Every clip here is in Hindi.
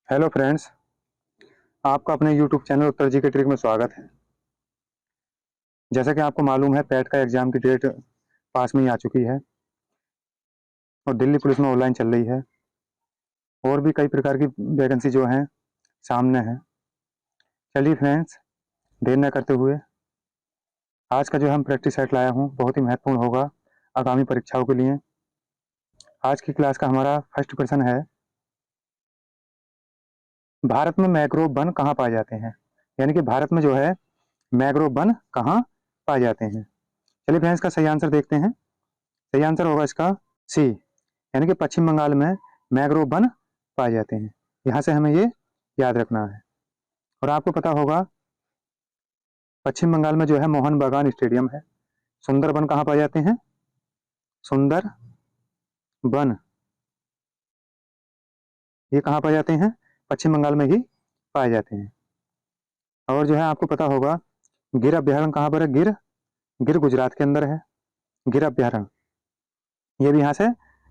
हेलो फ्रेंड्स, आपका अपने यूट्यूब चैनल उत्तर जी के ट्रिक में स्वागत है। जैसा कि आपको मालूम है, पैट का एग्ज़ाम की डेट पास में ही आ चुकी है और दिल्ली पुलिस में ऑनलाइन चल रही है। और भी कई प्रकार की वैकेंसी जो हैं सामने है। चलिए फ्रेंड्स, देर न करते हुए आज का जो हम प्रैक्टिस सेट लाया हूँ बहुत ही महत्वपूर्ण होगा आगामी परीक्षाओं के लिए। आज की क्लास का हमारा फर्स्ट प्रश्न है, भारत में मैंग्रोव वन कहाँ पाए जाते हैं? यानी कि भारत में जो है मैंग्रोव वन कहाँ पाए जाते हैं। चलिए फ्रेंड्स, का सही आंसर देखते हैं। सही आंसर होगा इसका सी, यानी कि पश्चिम बंगाल में मैंग्रोव वन पाए जाते हैं। यहाँ से हमें ये याद रखना है। और आपको पता होगा पश्चिम बंगाल में जो है मोहन बागान स्टेडियम है। सुंदर वन कहाँ पाए जाते हैं? सुंदर वन ये कहाँ पाए जाते हैं? पश्चिम बंगाल में ही पाए जाते हैं। और जो है आपको पता होगा गिर अभ्यारण्य कहाँ पर है? गिर गिर गुजरात के अंदर है। गिर अभ्यारण्य ये भी यहाँ से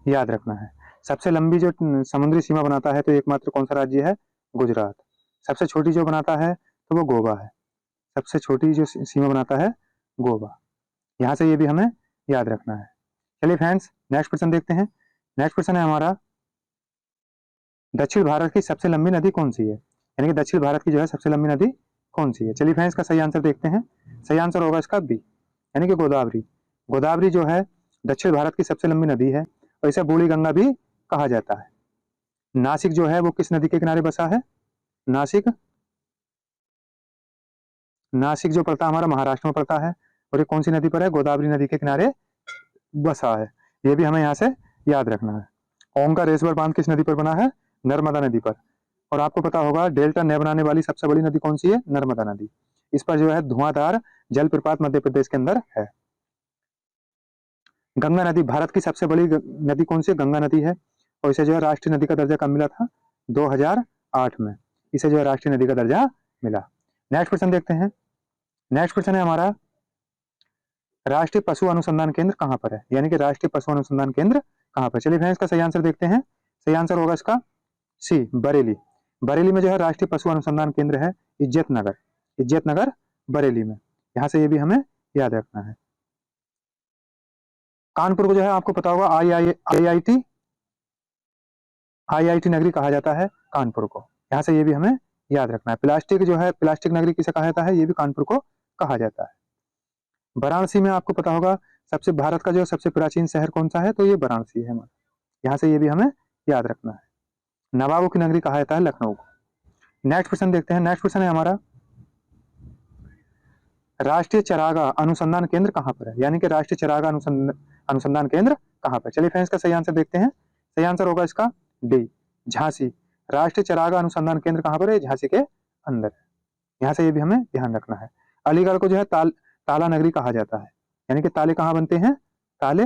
याद रखना है। सबसे लंबी जो समुद्री सीमा बनाता है तो एकमात्र कौन सा राज्य है? गुजरात। सबसे छोटी जो बनाता है तो वो गोवा है। सबसे छोटी जो सीमा बनाता है गोवा। यहाँ से ये भी हमें याद रखना है। चलिए फ्रेंड्स, नेक्स्ट क्वेश्चन देखते हैं। नेक्स्ट क्वेश्चन है हमारा, दक्षिण भारत की सबसे लंबी नदी कौन सी है? यानी कि दक्षिण भारत की जो है सबसे लंबी नदी कौन सी है? चलिए फ्रेंड्स, का सही आंसर देखते हैं। सही आंसर होगा इसका बी, यानी कि गोदावरी। गोदावरी जो है दक्षिण भारत की सबसे लंबी नदी है और इसे बूढ़ी गंगा भी कहा जाता है। नासिक जो है वो किस नदी के किनारे बसा है? नासिक नासिक जो पड़ता है हमारा महाराष्ट्र में पड़ता है और ये कौन सी नदी पर है? गोदावरी नदी के किनारे बसा है। ये भी हमें यहाँ से याद रखना है। ओंकारेश्वर बांध किस नदी पर बना है? नर्मदा नदी पर। और आपको पता होगा डेल्टा न बनाने वाली सबसे बड़ी नदी कौन सी है? नर्मदा नदी। इस पर जो है धुआंधार जलप्रपात मध्य प्रदेश के अंदर है। गंगा नदी भारत की सबसे बड़ी नदी कौन सी है? गंगा नदी है और इसे जो है राष्ट्रीय नदी का दर्जा कब मिला था? 2008 में इसे जो है राष्ट्रीय नदी का दर्जा मिला। नेक्स्ट क्वेश्चन देखते हैं। नेक्स्ट क्वेश्चन है हमारा, राष्ट्रीय पशु अनुसंधान केंद्र कहाँ पर है? यानी कि राष्ट्रीय पशु अनुसंधान केंद्र कहाँ पर? चलिए फ्रेंड्स, का सही आंसर देखते हैं। सही आंसर होगा इसका सी, बरेली। बरेली में जो है राष्ट्रीय पशु अनुसंधान केंद्र है। इज्जत नगर, इज्जत नगर बरेली में। यहाँ से ये भी हमें याद रखना है। कानपुर को जो है आपको पता होगा आईआईटी नगरी कहा जाता है कानपुर को। यहाँ से ये भी हमें याद रखना है। प्लास्टिक जो है प्लास्टिक नगरी किसे कहा जाता है? ये भी कानपुर को कहा जाता है। वाराणसी में आपको पता होगा सबसे भारत का जो सबसे प्राचीन शहर कौन सा है? तो ये वाराणसी है हमारा। यहाँ से ये भी हमें याद रखना है। नवाबों की नगरी कहा जाता है लखनऊ को। नेक्स्ट क्वेश्चन देखते हैं। नेक्स्ट क्वेश्चन है हमारा, राष्ट्रीय चरागाह अनुसंधान केंद्र कहाँ पर है? यानी कि राष्ट्रीय चरागाह अनुसंधान केंद्र कहाँ पर? चलिए फ्रेंड्स, का सही आंसर देखते हैं। सही आंसर होगा इसका डी, झांसी। राष्ट्रीय चरागाह अनुसंधान केंद्र कहाँ पर है? झांसी के अंदर है। यहाँ से ये भी हमें ध्यान रखना है। अलीगढ़ को जो है ताला नगरी कहा जाता है। यानी कि ताले कहाँ बनते हैं? ताले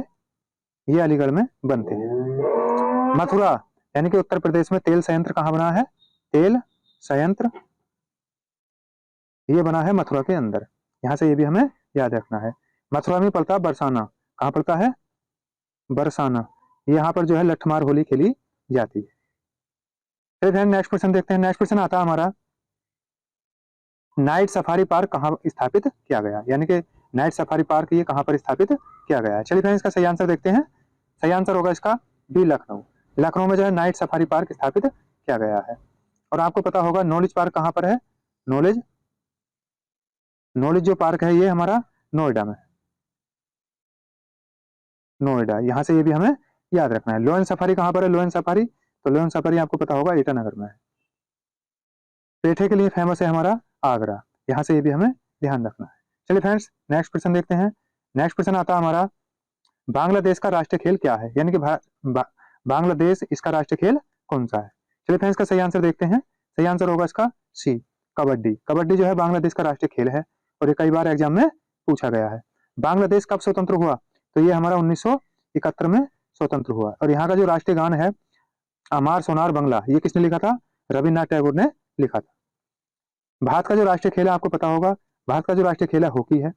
ये अलीगढ़ में बनते हैं। मथुरा यानी कि उत्तर प्रदेश में तेल संयंत्र कहाँ बना है? तेल संयंत्र ये बना है मथुरा के अंदर। यहाँ से ये भी हमें याद रखना है। मथुरा में पड़ता है बरसाना। कहाँ पड़ता है? बरसाना। यहाँ पर जो है लठमार होली खेली जाती है। फिर नेक्स्ट क्वेश्चन देखते हैं। नेक्स्ट क्वेश्चन आता है हमारा, नाइट सफारी पार्क कहाँ स्थापित किया गया? यानी कि नाइट सफारी पार्क ये कहाँ पर स्थापित किया गया है? चलिए फ्रेंड्स, इसका सही आंसर देखते हैं। सही आंसर होगा इसका बी, लखनऊ। लखनऊ में जो है नाइट सफारी पार्क स्थापित किया गया है। और आपको पता होगा नॉलेज पार्क कहाँ पर है? नॉलेज नॉलेज जो पार्क है ये हमारा नोएडा में। नोएडा, यहाँ से ये भी हमें याद रखना है। लोयन सफारी कहाँ पर है? लोयन सफारी तो लोयन सफारी आपको पता होगा ईटानगर में है। पेठे के लिए फेमस है हमारा आगरा। यहाँ से ये भी हमें ध्यान रखना है। चलिए फ्रेंड्स, नेक्स्ट क्वेश्चन देखते हैं। नेक्स्ट क्वेश्चन आता है हमारा, बांग्लादेश का राष्ट्रीय खेल क्या है? यानी कि बांग्लादेश इसका राष्ट्रीय खेल कौन सा है? चलिए फ्रेंड्स, का सही आंसर देखते हैं। सही आंसर होगा इसका सी, कबड्डी। कबड्डी जो है बांग्लादेश का राष्ट्रीय खेल है और ये कई बार एग्जाम में पूछा गया है। बांग्लादेश कब स्वतंत्र हुआ? तो ये हमारा 1971 में स्वतंत्र हुआ। और यहाँ का जो राष्ट्रीय गान है अमार सोनार बंगला, ये किसने लिखा था? रविन्द्रनाथ टैगोर ने लिखा था। भारत का जो राष्ट्रीय खेल है आपको पता होगा, भारत का जो राष्ट्रीय खेल है हॉकी है।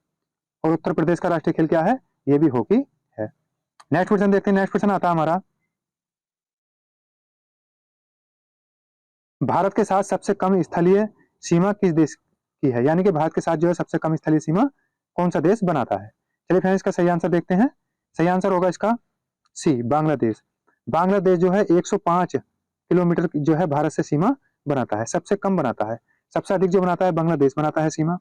और उत्तर प्रदेश का राष्ट्रीय खेल क्या है? ये भी हॉकी है। नेक्स्ट क्वेश्चन देखते हैं। नेक्स्ट क्वेश्चन आता है हमारा, भारत के साथ सबसे कम स्थलीय सीमा किस देश की है, यानी कि भारत के साथ जो है सबसे कम स्थलीय सीमा कौन सा देश बनाता है। चलिए फ्रेंड्स, इसका सही आंसर देखते हैं। सही आंसर होगा इसका सी, बांग्लादेश। बांग्लादेश जो है 105 किलोमीटर जो है भारत से सीमा बनाता है, सबसे कम बनाता है। सबसे अधिक जो बनाता है बांग्लादेश बनाता है सीमा,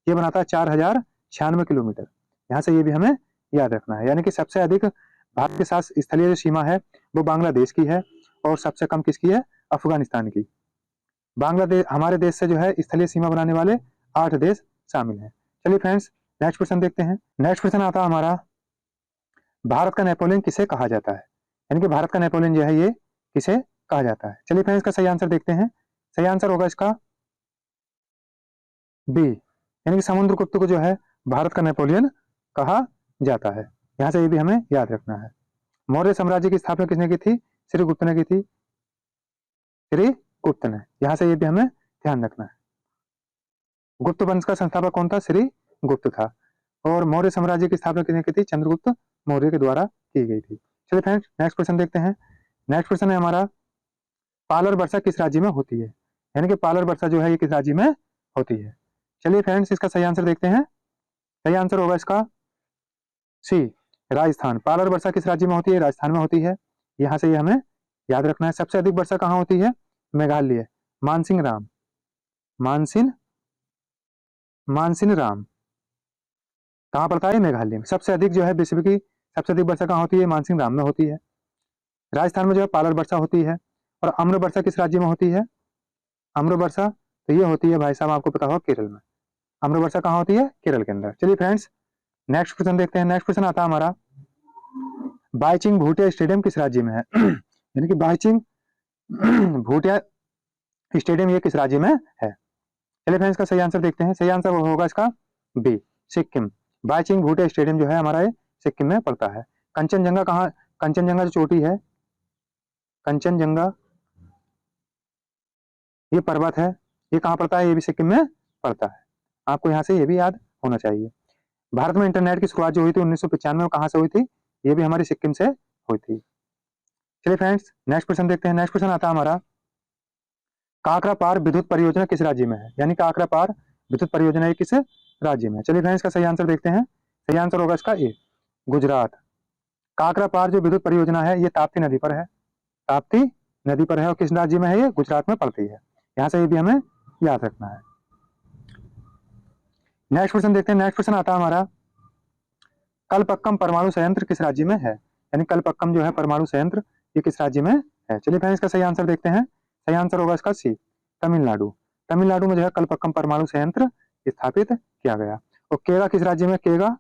ये बनाता है 4096 किलोमीटर। यहाँ से ये भी हमें याद रखना है, यानी कि सबसे अधिक भारत के साथ स्थलीय जो सीमा है वो बांग्लादेश की है और सबसे कम किसकी है, अफगानिस्तान की। बांग्लादेश हमारे देश से जो है स्थलीय सीमा बनाने वाले 8 देश शामिल हैं। चलिए फ्रेंड्स, नेक्स्ट क्वेश्चन देखते हैं। नेक्स्ट क्वेश्चन आता है हमारा, भारत का नेपोलियन किसे कहा जाता है, यानी कि भारत का नेपोलियन जो है ये किसे कहा जाता है। चलिए फ्रेंड्स, इसका सही आंसर देखते हैं। सही आंसर होगा इसका बी, यानी कि समुद्रगुप्त को जो है भारत का नेपोलियन कहा जाता है। यहाँ से ये भी हमें याद रखना है। मौर्य साम्राज्य की स्थापना किसने की थी, श्रीगुप्त ने की थी, श्रीगुप्त ने। यहाँ से ये भी हमें ध्यान रखना है। गुप्त वंश का संस्थापक कौन था, श्रीगुप्त था। और मौर्य साम्राज्य की स्थापना किसने की थी, चंद्रगुप्त मौर्य के द्वारा की गई थी। चलिए फ्रेंड्स, नेक्स्ट क्वेश्चन देखते हैं। नेक्स्ट क्वेश्चन है हमारा, पालर वर्षा किस राज्य में होती है, यानी कि पालर वर्षा जो है ये किस राज्य में होती है। चलिए फ्रेंड्स, इसका सही आंसर देखते हैं। सही आंसर होगा इसका सी, राजस्थान। पालर वर्षा किस राज्य में होती है, राजस्थान में होती है। यहाँ से ये हमें याद रखना है। सबसे अधिक वर्षा कहाँ होती है, मेघालय, मानसिंह राम, मानसिंह राम कहाँ पड़ता है, मेघालय में। सबसे अधिक जो है विश्व की सबसे अधिक वर्षा कहाँ होती है, मानसिंह राम में होती है। राजस्थान में जो है पालर वर्षा होती है। और अम्र वर्षा किस राज्य में होती है, अम्र वर्षा तो ये होती है भाई साहब, आपको पता होगा केरल में। अम्र वर्षा कहाँ होती है, केरल के अंदर। चलिए फ्रेंड्स, नेक्स्ट क्वेश्चन देखते हैं। नेक्स्ट क्वेश्चन आता है हमारा, बाईचिंग भूटिया स्टेडियम किस राज्य में है यानी कि बाईचिंग भूटिया स्टेडियम ये किस राज्य में है। चलिए फ्रेंड्स, का सही आंसर देखते हैं। सही आंसर होगा इसका बी, सिक्किम। बाईचिंग भूटिया स्टेडियम जो है हमारा ये सिक्किम में पड़ता है। कंचनजंगा कहाँ, कंचनजंगा जो चोटी है, कंचनजंगा ये पर्वत है, ये कहाँ पड़ता है, ये भी सिक्किम में पड़ता है। आपको यहाँ से ये भी याद होना चाहिए। भारत में इंटरनेट की शुरुआत जो हुई थी 1995 में, कहाँ से हुई थी, ये भी हमारी सिक्किम से हुई थी। चलिए फ्रेंड्स, नेक्स्ट क्वेश्चन देखते हैं। नेक्स्ट क्वेश्चन आता है हमारा, काकरा पार विद्युत परियोजना किस राज्य में है, यानी काकरा पार विद्युत परियोजना ये किस राज्य में है। चलिए फ्रेंड्स, का सही आंसर देखते हैं। सही आंसर होगा इसका ए, गुजरात। काकरा पार जो विद्युत परियोजना है ये ताप्ती नदी पर है, ताप्ती नदी पर है और किस राज्य में है, ये गुजरात में पड़ती है। यहाँ से ये भी हमें याद रखना है। नेक्स्ट क्वेश्चन देखते हैं। नेक्स्ट क्वेश्चन आता है हमारा, कलपक्कम परमाणु संयंत्र किस राज्य में है, यानी कलपक्कम जो है परमाणु संयंत्र ये किस राज्य में है। चलिए फ्रेंड्स, इसका सही आंसर देखते हैं। सही आंसर होगा इसका सी, तमिलनाडु। तमिलनाडु में जो है कलपक्कम परमाणु संयंत्र स्थापित किया गया। और केगा किस राज्य में, केगा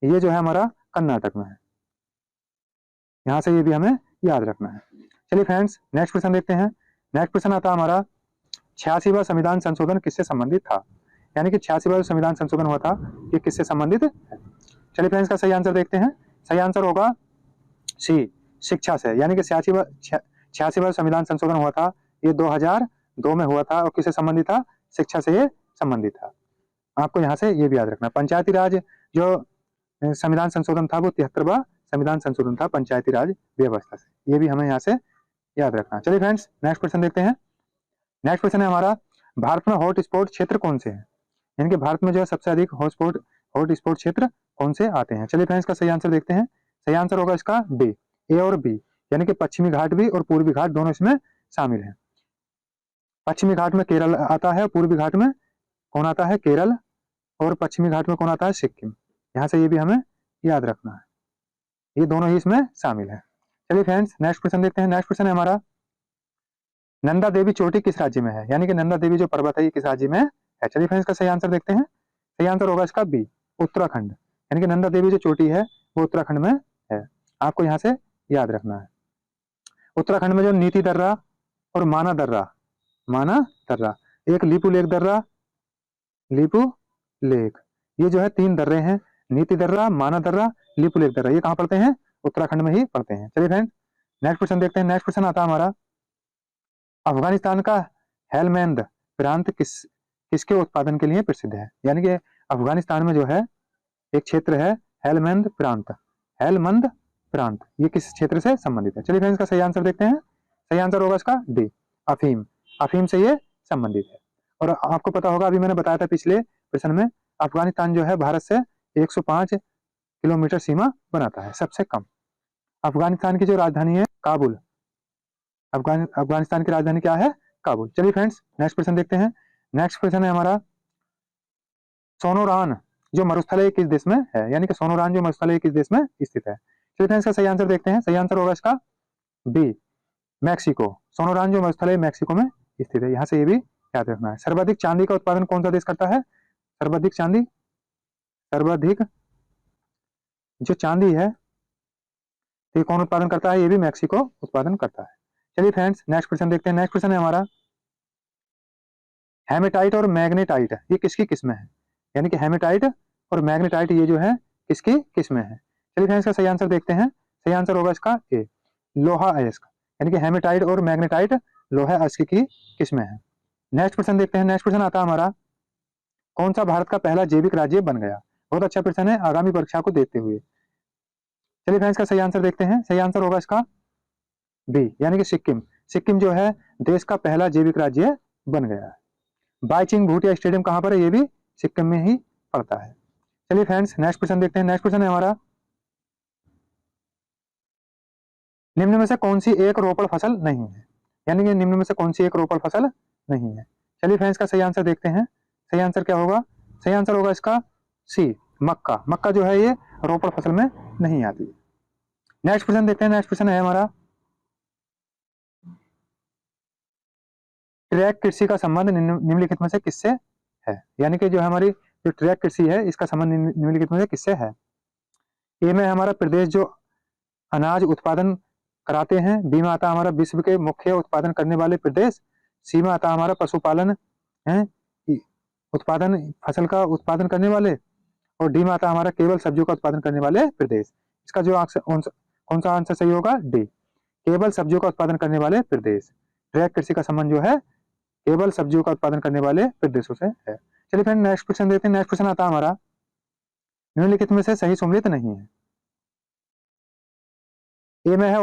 ये जो है हमारा कर्नाटक में है। यहाँ से ये भी हमें याद रखना है। चलिए फ्रेंड्स, नेक्स्ट क्वेश्चन देखते हैं। नेक्स्ट क्वेश्चन आता है हमारा, 86वां संविधान संशोधन किससे संबंधित था, यानी कि 86वां जो संविधान संशोधन हुआ था ये किससे संबंधित है। चलिए फ्रेंड्स, का सही आंसर देखते हैं। सही आंसर होगा सी, शिक्षा से, यानी कि 86वां संविधान संशोधन हुआ था ये 2002 में हुआ था और किससे संबंधित था, शिक्षा से ये संबंधित था। आपको यहाँ से ये भी याद रखना। पंचायती राज जो संविधान संशोधन था वो 73वां संविधान संशोधन था पंचायती राज व्यवस्था से, ये भी हमें यहाँ से याद रखना। चलिए फ्रेंड्स, नेक्स्ट क्वेश्चन देखते हैं। नेक्स्ट क्वेश्चन है हमारा, भारत में हॉट स्पॉट क्षेत्र कौन से हैं, यानी कि भारत में जो है सबसे अधिक हॉट स्पॉट क्षेत्र कौन से आते हैं। चलिए फ्रेंड्स, का सही आंसर देखते हैं। सही आंसर होगा इसका डी, ए और बी, यानी कि पश्चिमी घाट भी और पूर्वी घाट दोनों इसमें शामिल हैं। पश्चिमी घाट में केरल आता है, पूर्वी घाट में कौन आता है, केरल, और पश्चिमी घाट में कौन आता है, सिक्किम। यहाँ से ये भी हमें याद रखना है, ये दोनों ही इसमें शामिल है। चलिए फ्रेंड्स, नेक्स्ट क्वेश्चन देखते हैं। नेक्स्ट क्वेश्चन है हमारा, नंदा देवी चोटी किस राज्य में है, यानी कि नंदा देवी जो पर्वत है ये किस राज्य में है। चलिए फ्रेंड्स, का सही आंसर देखते हैं। सही आंसर होगा इसका बी, उत्तराखंड, यानी कि नंदा देवी जो चोटी है वो उत्तराखंड में है। आपको यहाँ से याद रखना है। उत्तराखंड में जो नीति दर्रा और माना दर्रा, एक लीपू लेक दर्रा, लीपू लेक, ये जो है 3 दर्रे हैं, नीति दर्रा, माना दर्रा, लीपू लेक दर्रा, ये कहाँ पड़ते हैं, उत्तराखंड में ही पड़ते हैं। चलिए फ्रेंड्स, नेक्स्ट क्वेश्चन देखते हैं। नेक्स्ट क्वेश्चन आता है हमारा, अफगानिस्तान का हेलमंद प्रांत किसके उत्पादन के लिए प्रसिद्ध है, यानी कि अफगानिस्तान में जो है एक क्षेत्र है हेलमंद प्रांत, ये किस क्षेत्र से संबंधित है। चलिए फ्रेंड्स, का सही आंसर देखते हैं। सही आंसर होगा इसका डी, अफीम। अफीम से ये संबंधित है। और आपको पता होगा, अभी मैंने बताया था पिछले प्रश्न में, अफगानिस्तान जो है भारत से 105 किलोमीटर सीमा बनाता है, सबसे कम। अफगानिस्तान की जो राजधानी है काबुल, अफगानिस्तान की राजधानी क्या है? काबुल। चलिए फ्रेंड्स, नेक्स्ट प्रश्न देखते हैं। नेक्स्ट प्रश्न है हमारा, सोनोरान जो मरुस्थलीय किस देश में है? यानी कि सोनोरान जो मरुस्थलीय किस देश में स्थित है? चलिए फ्रेंड्स, का सही आंसर देखते हैं। सही आंसर होगा इसका बी, मैक्सिको। सोनोरान जो मरुस्थलीय मैक्सिको में स्थित है, यहाँ से ये भी याद रखना है। सर्वाधिक चांदी का उत्पादन कौन सा देश करता है? सर्वाधिक जो चांदी है ये कौन उत्पादन करता है? ये भी मैक्सिको उत्पादन करता है। चलिए फ्रेंड्स, नेक्स्ट प्रश्न देखते हैं। नेक्स्ट प्रश्न है हमारा, हेमेटाइट और मैग्नेटाइट ये किसकी किस्म है? यानी कि हेमेटाइट और मैग्नेटाइट ये जो है किसकी किस्म है? चलिए फ्रेंड्स, का सही आंसर देखते हैं। सही आंसर होगा इसका ए, लोहा अयस्क। यानी कि हेमेटाइट और मैग्नेटाइट लोहा अयस्क की किस्में हैं। नेक्स्ट प्रश्न देखते हैं। नेक्स्ट प्रश्न आता है हमारा, कौन सा भारत का पहला जैविक राज्य बन गया? बहुत अच्छा प्रश्न है आगामी परीक्षा को देखते हुए। चलिए फ्रेंड्स, का सही आंसर देखते हैं। सही आंसर होगा इसका बी, यानी कि सिक्किम। सिक्किम जो है देश का पहला जैविक राज्य बन गया है। बाईचिंग भूटिया स्टेडियम कहां पर है? ये भी सिक्किम में ही पड़ता है। चलिए फ्रेंड्स, नेक्स्ट प्रश्न देखते हैं। नेक्स्ट प्रश्न है हमारा, निम्न में से कौन सी एक रोपड़ फसल नहीं है? यानी कि निम्न में से कौन सी एक रोपड़ फसल नहीं है? चलिए फ्रेंड्स, का सही आंसर देखते हैं। सही आंसर क्या होगा? सही आंसर होगा इसका सी, मक्का। मक्का जो है ये रोपड़ फसल में नहीं आती। नेक्स्ट प्रश्न देखते हैं। नेक्स्ट प्रश्न है हमारा, ट्रैक कृषि का संबंध निम्नलिखित में से किससे है? यानी कि जो हमारी जो ट्रैक कृषि है इसका संबंध निम्नलिखित में से किससे है? ए में हमारा प्रदेश जो अनाज उत्पादन कराते हैं, बी में आता हमारा विश्व के मुख्य उत्पादन करने वाले प्रदेश, सी में आता हमारा पशुपालन है उत्पादन फसल का उत्पादन करने वाले, और डी में आता हमारा केवल सब्जियों का उत्पादन करने वाले प्रदेश। इसका जो कौन सा आंसर सही होगा? डी, केवल सब्जियों का उत्पादन करने वाले प्रदेश। ट्रैक कृषि का संबंध जो है केवल सब्जियों का उत्पादन करने वाले प्रदेशों से है। चलिए फ्रेंड, नेक्स्ट क्वेश्चन देखते हैं। नेक्स्ट क्वेश्चन आता हमारा, निम्नलिखित में से सही सम्मिलित नहीं है। ए में है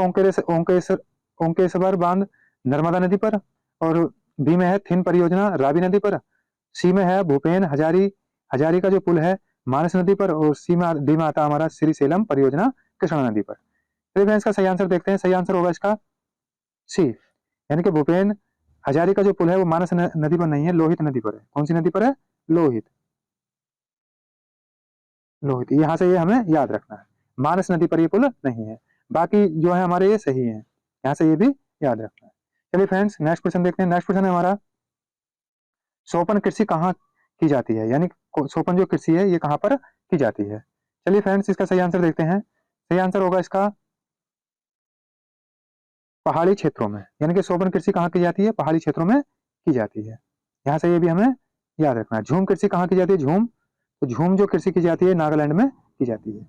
ओंकेश्वर बांध नर्मदा नदी पर, और बी में है थिन परियोजना रावी नदी पर, सी में है भूपेन हजारी का जो पुल है मानस नदी पर, और डी में आता हमारा श्रीशैलम परियोजना कृष्णा नदी पर। चलिए इसका सही आंसर देखते हैं। सही आंसर होगा इसका सी, यानी कि भूपेन हजारी का जो पुल है वो मानस नदी पर नहीं है, लोहित नदी पर है। कौन सी नदी पर है? लोहित। यहाँ से ये हमें याद रखना है, मानस नदी पर ये पुल नहीं है। बाकी जो है हमारे ये सही है, यहाँ से ये भी याद रखना है। चलिए फ्रेंड्स, नेक्स्ट क्वेश्चन देखते हैं। नेक्स्ट क्वेश्चन है हमारा, सोपन कृषि कहाँ की जाती है? यानी सोपन जो कृषि है ये कहाँ पर की जाती है? चलिए फ्रेंड्स, इसका सही आंसर देखते हैं। सही आंसर होगा इसका पहाड़ी क्षेत्रों में। यानी कि सोपन कृषि कहाँ की जाती है? पहाड़ी क्षेत्रों में की जाती है। यहाँ से ये भी हमें याद रखना है। झूम कृषि कहाँ की जाती है? झूम, तो झूम जो कृषि की जाती है नागालैंड में की जाती है,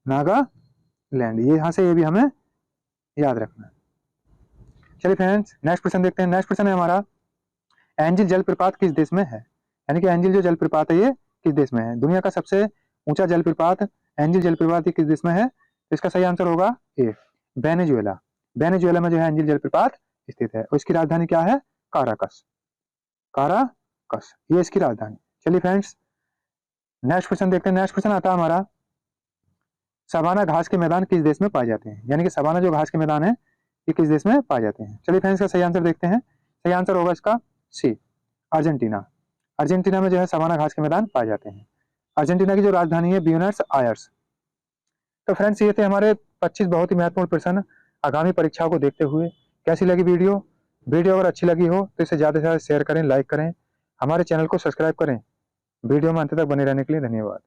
नागालैंड। ये यहाँ से ये भी हमें याद रखना है। चलिए फ्रेंड्स, नेक्स्ट क्वेश्चन देखते हैं। नेक्स्ट क्वेश्चन है हमारा, एंजिल जलप्रपात किस देश में है? यानी कि एंजिल जो जलप्रपात है ये किस देश में है? दुनिया का सबसे ऊंचा जलप्रपात एंजिल जलप्रपात ये किस देश में है? तो इसका सही आंसर होगा ए, वेनेजुएला। वेनेजुएला में जो है एंजिल जलप्रपात स्थित है, और इसकी राजधानी क्या है? काराकस। काराकस ये इसकी राजधानी। चलिए फ्रेंड्स, नेक्स्ट क्वेश्चन देखते हैं। नेक्स्ट क्वेश्चन आता है हमारा, सवाना घास के मैदान किस देश में पाए जाते हैं? यानी कि सवाना जो घास के मैदान है ये किस देश में पाए जाते हैं? चलिए फ्रेंड्स, का सही आंसर देखते हैं। सही आंसर होगा इसका सी, अर्जेंटीना। अर्जेंटीना में जो है सवाना घास के मैदान पाए जाते हैं। अर्जेंटीना की जो राजधानी है ब्यूनस आयर्स। तो फ्रेंड्स, ये थे हमारे 25 बहुत ही महत्वपूर्ण प्रश्न आगामी परीक्षाओं को देखते हुए। कैसी लगी वीडियो? वीडियो अगर अच्छी लगी हो तो इसे ज़्यादा से ज़्यादा शेयर करें, लाइक करें, हमारे चैनल को सब्सक्राइब करें। वीडियो में अंत तक बने रहने के लिए धन्यवाद।